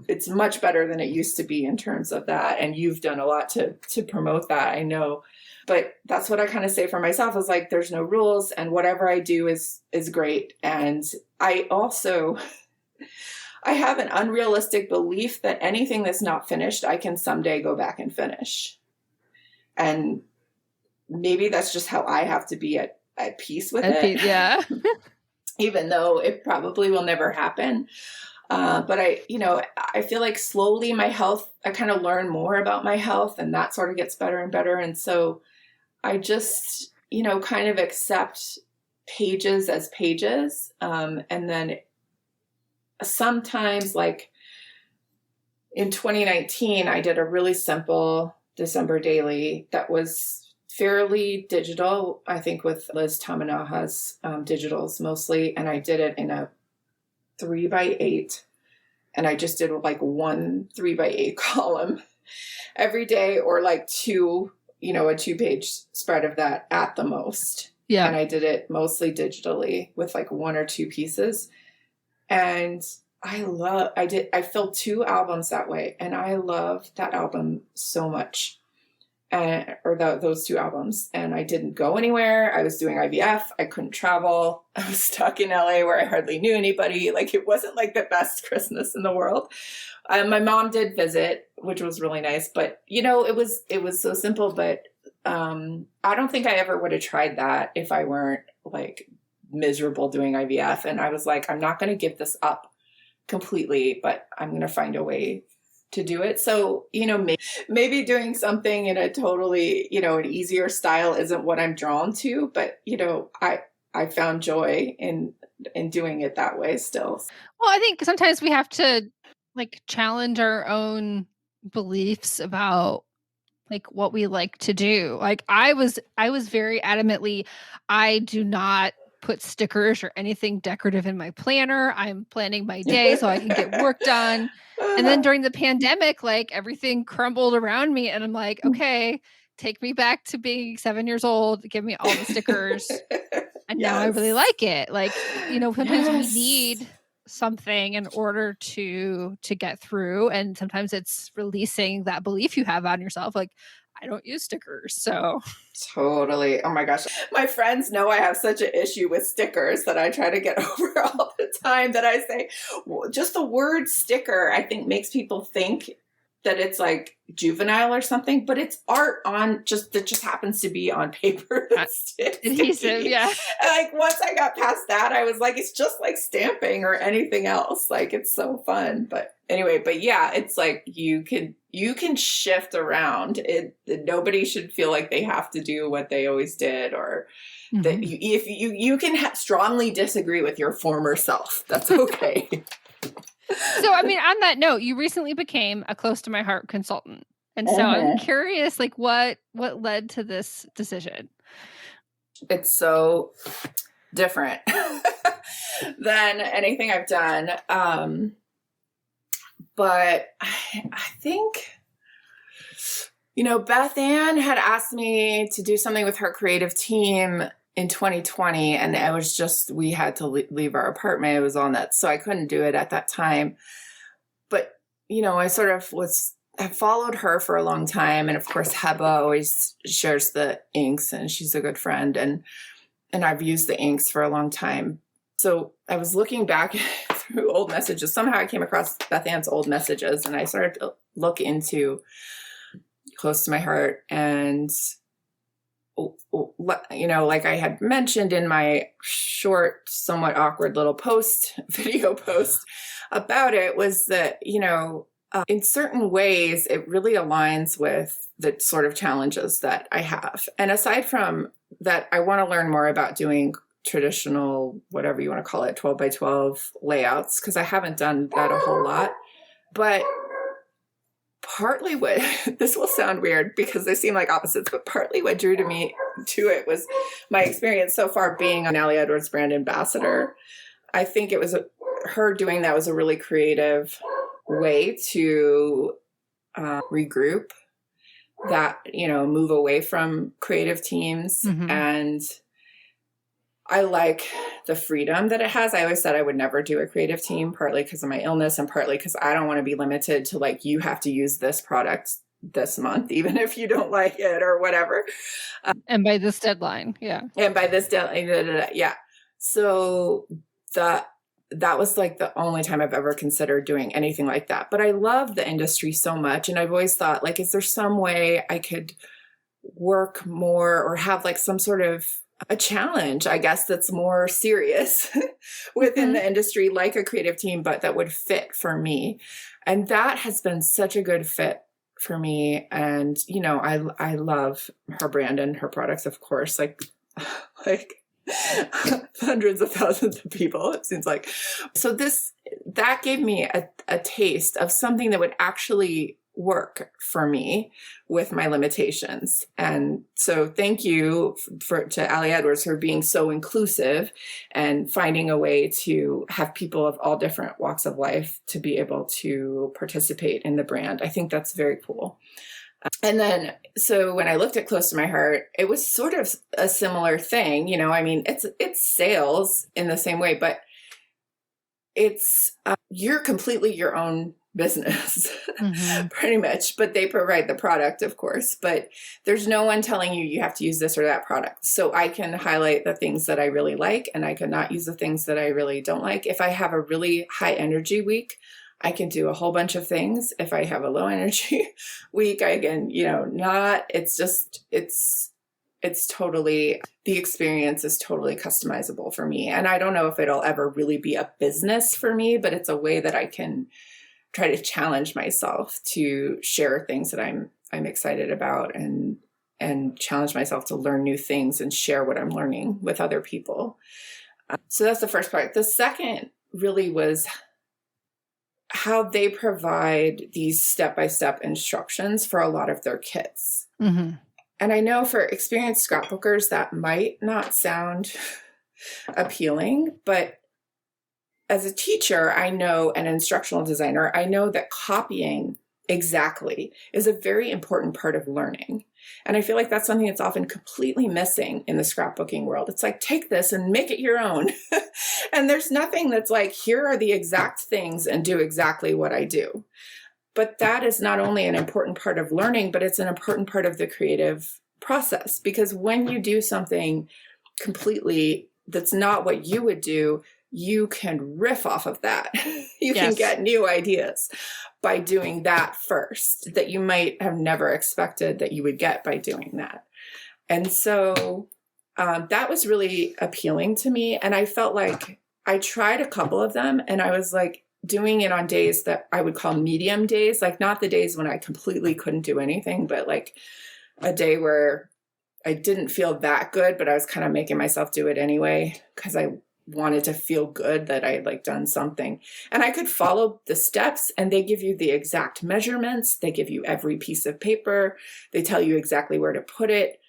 It's much better than it used to be in terms of that. And you've done a lot to promote that, I know. But that's what I kind of say for myself is like, there's no rules and whatever I do is great. And I also, I have an unrealistic belief that anything that's not finished, I can someday go back and finish. And maybe that's just how I have to be at peace with it. Yeah. Even though it probably will never happen. But I feel like slowly my health, I kind of learn more about my health and that sort of gets better and better. And so I just, kind of accept pages as pages. And then sometimes like in 2019, I did a really simple December daily that was fairly digital, I think with Liz Tamanaha's digitals mostly. And I did it in a 3x8. And I just did like one 3x8 column every day or like two, a 2-page spread of that at the most. Yeah. And I did it mostly digitally with like 1 or 2 pieces. And I filled 2 albums that way. And I loved that album so much. Those 2 albums. And I didn't go anywhere. I was doing IVF. I couldn't travel. I was stuck in LA where I hardly knew anybody. Like it wasn't like the best Christmas in the world. My mom did visit, which was really nice, but it was so simple, but I don't think I ever would have tried that if I weren't like miserable doing IVF. And I was like, I'm not going to give this up completely, but I'm going to find a way to do it. So, maybe doing something in a totally, an easier style isn't what I'm drawn to, but, I found joy in doing it that way still. Well, I think sometimes we have to like challenge our own beliefs about like what we like to do. Like I was very adamantly, I do not put stickers or anything decorative in my planner. I'm planning my day so I can get work done. And then during the pandemic, like everything crumbled around me and I'm like, okay, take me back to being 7 years old, give me all the stickers. And now I really like it. Like, sometimes we need something in order to get through. And sometimes it's releasing that belief you have on yourself. Like, I don't use stickers. So totally. Oh my gosh. My friends know I have such an issue with stickers that I try to get over all the time that I say, just the word sticker, I think makes people think that it's like juvenile or something, but it's art that just happens to be on paper. That's adhesive. Yeah. And like once I got past that, I was like, it's just like stamping or anything else. Like it's so fun. But anyway, yeah, it's like you can shift around. Nobody should feel like they have to do what they always did, or that if you can strongly disagree with your former self. That's okay. So, I mean, on that note, you recently became a close to my heart consultant. And so I'm curious, like what led to this decision? It's so different than anything I've done. But I think, Beth Ann had asked me to do something with her creative team in 2020, and it was just, we had to leave our apartment. It was on that, so I couldn't do it at that time. But, I sort of have followed her for a long time. And of course, Heba always shares the inks and she's a good friend. And I've used the inks for a long time. So I was looking back through old messages. Somehow I came across Beth Ann's old messages and I started to look into Close to My Heart. And like I had mentioned in my short, somewhat awkward little video post about it, was that, in certain ways, it really aligns with the sort of challenges that I have. And aside from that, I want to learn more about doing traditional, whatever you want to call it, 12x12 layouts, because I haven't done that a whole lot. But partly what, this will sound weird because they seem like opposites, but partly what drew me to it was my experience so far being an Allie Edwards brand ambassador. I think it was her doing that was a really creative way to regroup that, move away from creative teams. And I like the freedom that it has. I always said I would never do a creative team, partly because of my illness and partly because I don't want to be limited to like, you have to use this product this month, even if you don't like it or whatever. And by this deadline. Yeah. And by this deadline, yeah. So that was like the only time I've ever considered doing anything like that. But I love the industry so much. And I've always thought, like, is there some way I could work more or have like some sort of a challenge, I guess, that's more serious within the industry, like a creative team, but that would fit for me. And that has been such a good fit for me. And, you know, I love her brand and her products, of course, like hundreds of thousands of people, it seems like. So that gave me a taste of something that would actually work for me with my limitations. And so thank you to Ali Edwards for being so inclusive and finding a way to have people of all different walks of life to be able to participate in the brand. I think that's very cool. And then, so when I looked at Close to My Heart, it was sort of a similar thing. You know, I mean, it's sales in the same way, but it's, you're completely your own business, pretty much, but they provide the product, of course, but there's no one telling you you have to use this or that product. So I can highlight the things that I really like, and I can not use the things that I really don't like. If I have a really high energy week, I can do a whole bunch of things. If I have a low energy week, I can, you know, it's totally, the experience is totally customizable for me. And I don't know if it'll ever really be a business for me, but it's a way that I can try to challenge myself to share things that I'm excited about and challenge myself to learn new things and share what I'm learning with other people. So that's the first part. The second really was how they provide these step-by-step instructions for a lot of their kits. And I know for experienced scrapbookers, that might not sound appealing, but as a teacher, I know, an instructional designer, I know that copying exactly is a very important part of learning. And I feel like that's something that's often completely missing in the scrapbooking world. It's like, take this and make it your own. And there's nothing that's like, here are the exact things and do exactly what I do. But that is not only an important part of learning, but it's an important part of the creative process. Because when you do something completely that's not what you would do, you can riff off of that. You can get new ideas by doing that first that you might have never expected that you would get by doing that. And so that was really appealing to me. And I felt like I tried a couple of them, and I was like doing it on days that I would call medium days, like not the days when I completely couldn't do anything, but like a day where I didn't feel that good, but I was kind of making myself do it anyway because I wanted to feel good that I had like done something. And I could follow the steps, and they give you the exact measurements. They give you every piece of paper. They tell you exactly where to put it.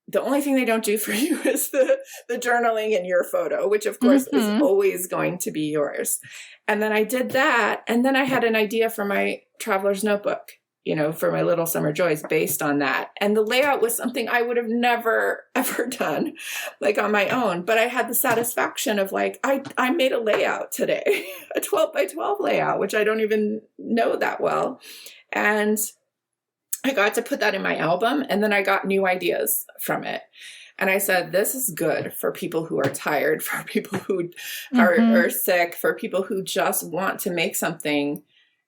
The only thing they don't do for you is the journaling in your photo, which of course is always going to be yours. And then I did that. And then I had an idea for my traveler's notebook, you know, for my Little Summer Joys based on that. And the layout was something I would have never, ever done like on my own. But I had the satisfaction of like, I made a layout today, a 12 by 12 layout, which I don't even know that well. And I got to put that in my album, and then I got new ideas from it. And I said, this is good for people who are tired, for people who are sick, for people who just want to make something.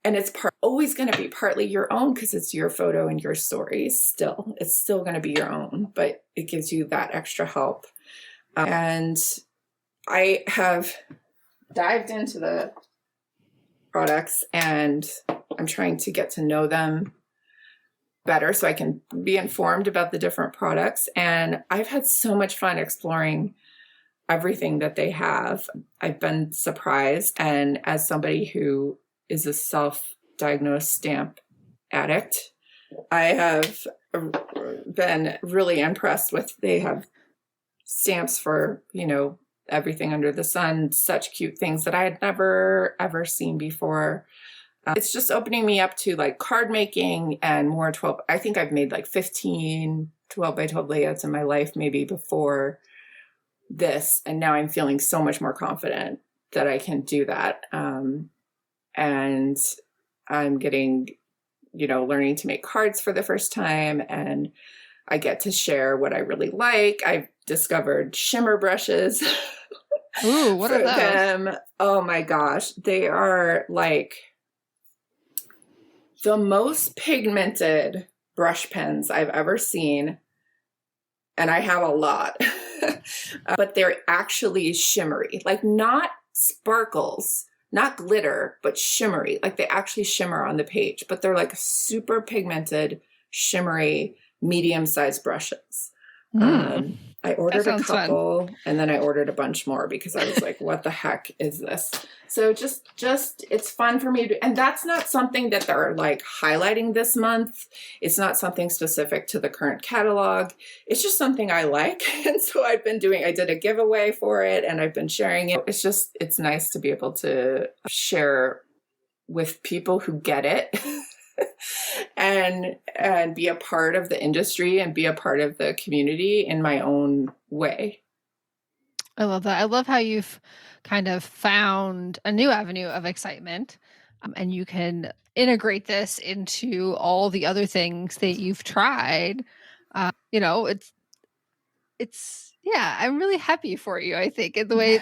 And it's always going to be partly your own because it's your photo and your stories still. It's still going to be your own, but it gives you that extra help. And I have dived into the products, and I'm trying to get to know them better so I can be informed about the different products. And I've had so much fun exploring everything that they have. I've been surprised. And as somebody who is a self-diagnosed stamp addict, I have been really impressed with, they have stamps for, you know, everything under the sun, such cute things that I had never, ever seen before. It's just opening me up to like card making and more 12. I think I've made like 15 12 by 12 layouts in my life, maybe before this. And now I'm feeling so much more confident that I can do that. And I'm getting, learning to make cards for the first time, and I get to share what I really like. I've discovered shimmer brushes. Ooh, what are those? Them. Oh my gosh. They are like the most pigmented brush pens I've ever seen. And I have a lot, but they're actually shimmery, like not sparkles, not glitter, but shimmery. Like they actually shimmer on the page, but they're like super pigmented, shimmery, medium-sized brushes. I ordered a couple and then I ordered a bunch more because I was like, what the heck is this? So just it's fun for me to, and that's not something that they're like highlighting this month. It's not something specific to the current catalog. It's just something I like. And so I did a giveaway for it and I've been sharing it. It's nice to be able to share with people who get it. and be a part of the industry and be a part of the community in my own way. I love that. I love how you've kind of found a new avenue of excitement, and you can integrate this into all the other things that you've tried. Yeah, I'm really happy for you. I think the way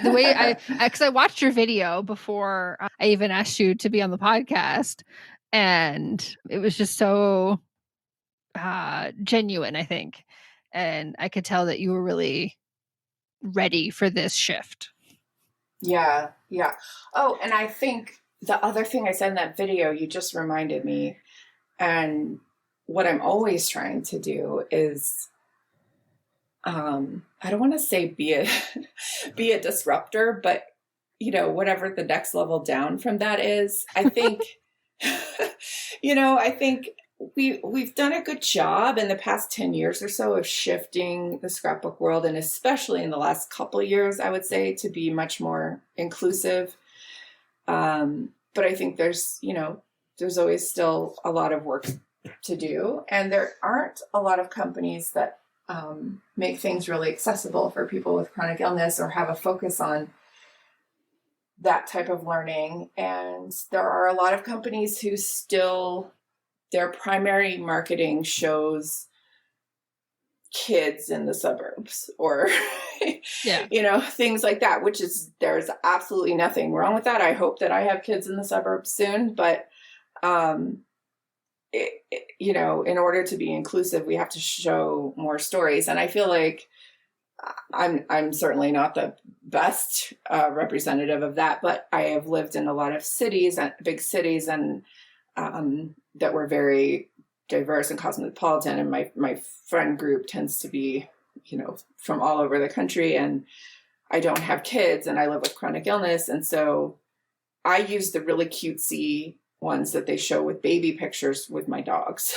because I watched your video before I even asked you to be on the podcast, and it was just so genuine, I think, and I could tell that you were really ready for this shift. Yeah. Oh, and I think the other thing I said in that video, you just reminded me, and what I'm always trying to do is, I don't want to say be a disruptor, but whatever the next level down from that is, I think, I think we've done a good job in the past 10 years or so of shifting the scrapbook world, and especially in the last couple of years, I would say, to be much more inclusive. But I think there's always still a lot of work to do, and there aren't a lot of companies that make things really accessible for people with chronic illness or have a focus on that type of learning. And there are a lot of companies who still, their primary marketing shows kids in the suburbs or, things like that, there's absolutely nothing wrong with that. I hope that I have kids in the suburbs soon, but, in order to be inclusive, we have to show more stories. And I feel like I'm certainly not the best representative of that, but I have lived in a lot of cities, big cities, and that were very diverse and cosmopolitan. And my friend group tends to be, from all over the country. And I don't have kids and I live with chronic illness. And so I use the really cutesy ones that they show with baby pictures with my dogs,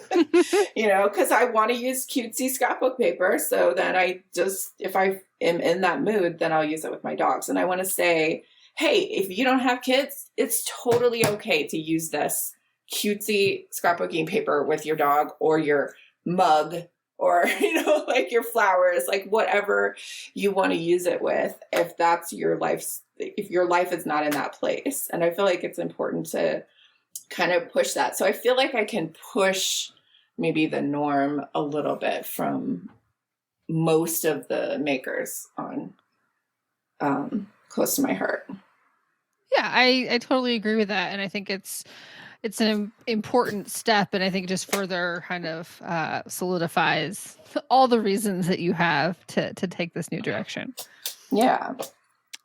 because I want to use cutesy scrapbook paper. So then if I am in that mood, then I'll use it with my dogs. And I want to say, hey, if you don't have kids, it's totally okay to use this cutesy scrapbooking paper with your dog or your mug or, like your flowers, like whatever you want to use it with, if that's your if your life is not in that place. And I feel like it's important to kind of push that. So I feel like I can push maybe the norm a little bit from most of the makers on close to my heart. Yeah, I totally agree with that. And I think it's an important step. And I think just further kind of solidifies all the reasons that you have to take this new direction. Yeah.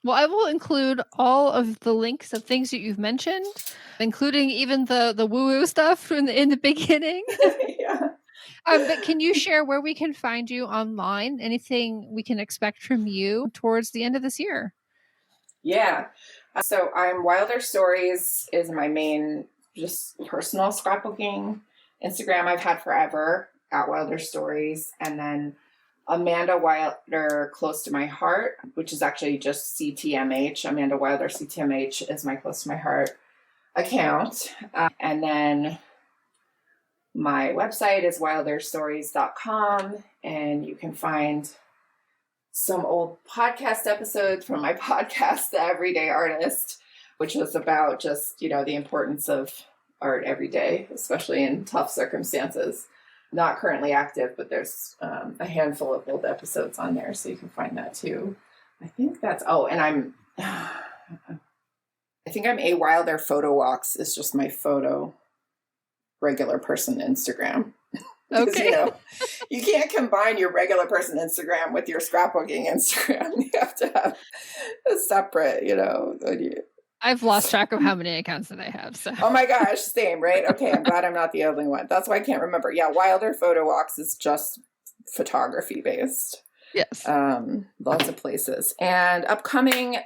Well, I will include all of the links of things that you've mentioned, including even the woo-woo stuff in the beginning. Yeah. But can you share where we can find you online? Anything we can expect from you towards the end of this year? Yeah. So I'm Wilder Stories is my main just personal scrapbooking Instagram I've had forever, at Wilder Stories. And then Amanda Wilder Close to My Heart, which is actually just CTMH. Amanda Wilder CTMH is my Close to My Heart account. And then my website is wilderstories.com, and you can find some old podcast episodes from my podcast, The Everyday Artist, which was about just, the importance of art every day, especially in tough circumstances. Not currently active, but there's a handful of old episodes on there, so you can find that too. I think that's, and I think I'm A Wilder Photo Walks is just my photo regular person Instagram. Okay. You can't combine your regular person Instagram with your scrapbooking Instagram. You have to have a separate, I've lost track of how many accounts that I have. So. Oh my gosh, same, right? Okay, I'm glad I'm not the only one. That's why I can't remember. Yeah, Wilder Photo Walks is just photography based. Yes. Lots of places. And upcoming,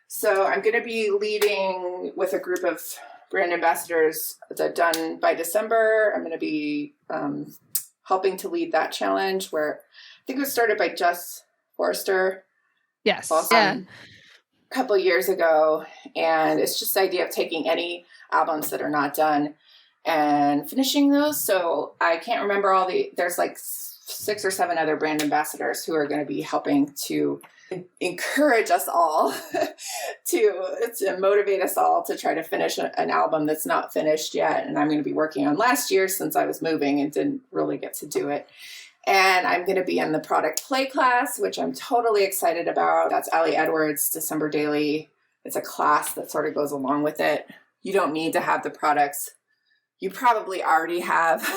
so I'm going to be leading with a group of brand ambassadors that done by December. I'm going to be helping to lead that challenge where I think it was started by Jess Forrester. Yes. A couple years ago. And it's just the idea of taking any albums that are not done and finishing those. So I can't remember there's like 6 or 7 other brand ambassadors who are going to be helping to encourage us all to motivate us all to try to finish an album that's not finished yet. And I'm going to be working on last year since I was moving and didn't really get to do it. And I'm going to be in the product play class, which I'm totally excited about. That's Allie Edwards, December Daily. It's a class that sort of goes along with it. You don't need to have the products. You probably already have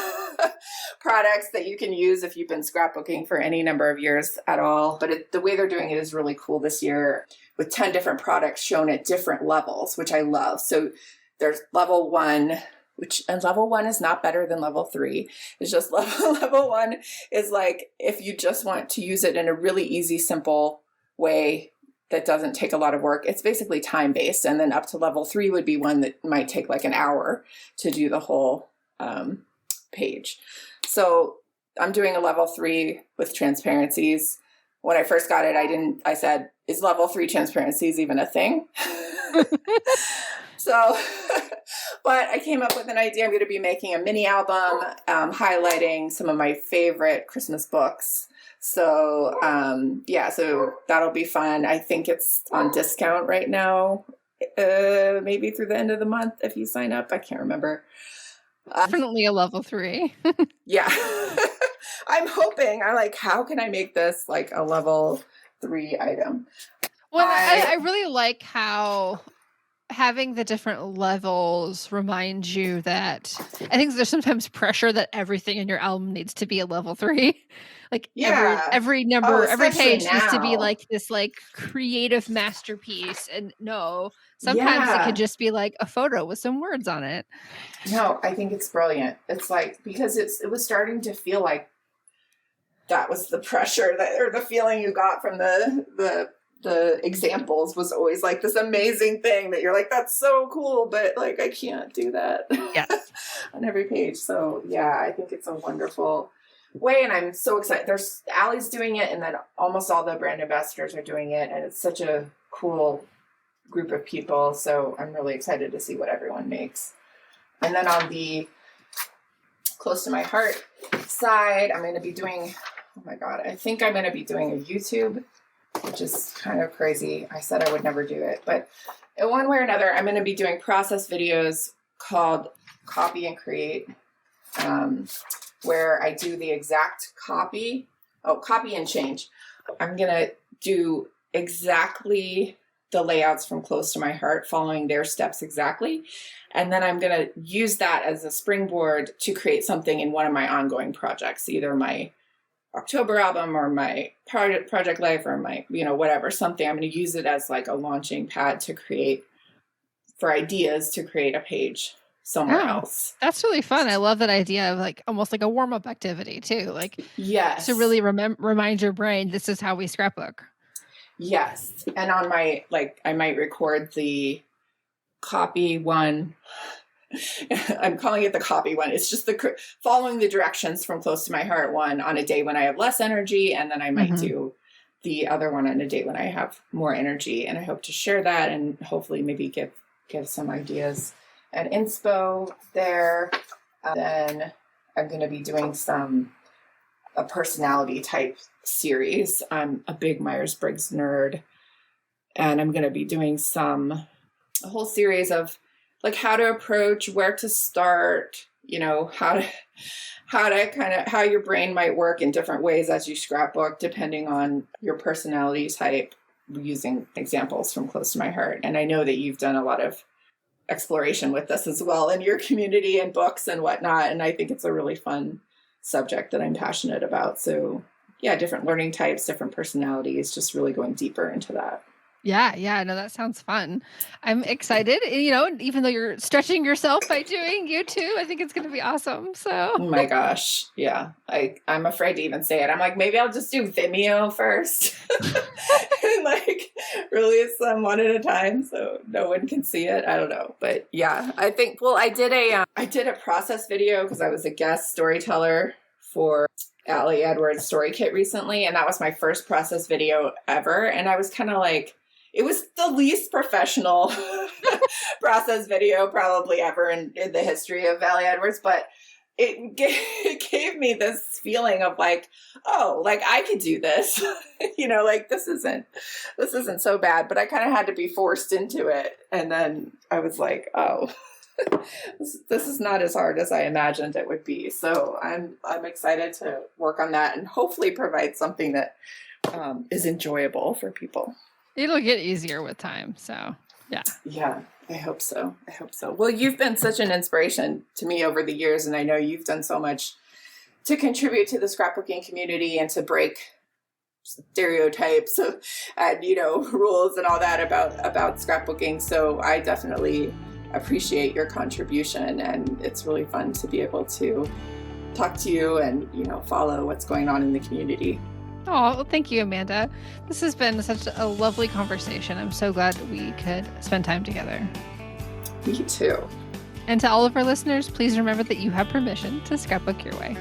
products that you can use if you've been scrapbooking for any number of years at all. But the way they're doing it is really cool this year with 10 different products shown at different levels, which I love. So there's level 1, and level 1 is not better than level 3. It's just level 1 is like if you just want to use it in a really easy, simple way that doesn't take a lot of work. It's basically time-based. And then up to level 3 would be one that might take like an hour to do the whole page. So I'm doing a level 3 with transparencies. When I first got it, I said, is level 3 transparencies even a thing? So, but I came up with an idea. I'm going to be making a mini album, highlighting some of my favorite Christmas books. So, so that'll be fun. I think it's on discount right now, maybe through the end of the month if you sign up. I can't remember. Definitely a level 3. Yeah. I'm hoping. I'm like, how can I make this like a level 3 item? Well, I really like how having the different levels reminds you that I think there's sometimes pressure that everything in your album needs to be a level 3. Like every number, every page needs to be like this like creative masterpiece. And no, sometimes it could just be like a photo with some words on it. No, I think it's brilliant. It's like, because it was starting to feel like that was the pressure or the feeling you got from the examples was always like this amazing thing that you're like, that's so cool, but like, I can't do that on every page. So yeah, I think it's a wonderful way. And I'm so excited. Allie's doing it, and then almost all the brand ambassadors are doing it. And it's such a cool group of people. So I'm really excited to see what everyone makes. And then on the close to my heart side, I'm going to be doing, I think I'm going to be doing a YouTube, which is kind of crazy. I said I would never do it, but in one way or another, I'm going to be doing process videos called Copy and Create, where I do the exact copy and change. I'm going to do exactly the layouts from Close to My Heart, following their steps exactly. And then I'm going to use that as a springboard to create something in one of my ongoing projects, either my October album or my Project Life or my, whatever, something. I'm going to use it as like a launching pad for ideas to create a page somewhere else. That's really fun. I love that idea of like almost like a warm-up activity too. Like, yes, to really remind your brain, this is how we scrapbook. Yes. And on my, I might record the copy one. I'm calling it the copy one. It's just following the directions from Close to My Heart one on a day when I have less energy. And then I might do the other one on a day when I have more energy. And I hope to share that and hopefully maybe give some ideas and inspo there. Then I'm going to be doing some a personality type series. I'm a big Myers-Briggs nerd, and I'm going to be doing a whole series of like how to approach, where to start, how your brain might work in different ways as you scrapbook, depending on your personality type, using examples from close to my heart. And I know that you've done a lot of exploration with this as well in your community and books and whatnot. And I think it's a really fun subject that I'm passionate about. So yeah, different learning types, different personalities, just really going deeper into that. Yeah. No, that sounds fun. I'm excited. Even though you're stretching yourself by doing YouTube, I think it's going to be awesome. So, oh my gosh. Yeah. I'm afraid to even say it. I'm like, maybe I'll just do Vimeo first and like release them one at a time so no one can see it. I don't know. But yeah, I think, I did a process video because I was a guest storyteller for Allie Edwards' Story Kit recently. And that was my first process video ever. And I was kind of like, it was the least professional process video probably ever in the history of Allie Edwards, but it gave me this feeling of like, oh, like I could do this, like this isn't so bad, but I kind of had to be forced into it. And then I was like, oh, this is not as hard as I imagined it would be. So I'm excited to work on that and hopefully provide something that is enjoyable for people. It'll get easier with time. So, yeah. Yeah, I hope so. Well, you've been such an inspiration to me over the years, and I know you've done so much to contribute to the scrapbooking community and to break stereotypes and, rules and all that about scrapbooking. So I definitely appreciate your contribution, and it's really fun to be able to talk to you and, follow what's going on in the community. Oh, well, thank you, Amanda. This has been such a lovely conversation. I'm so glad we could spend time together. Me too. And to all of our listeners, please remember that you have permission to scrapbook your way.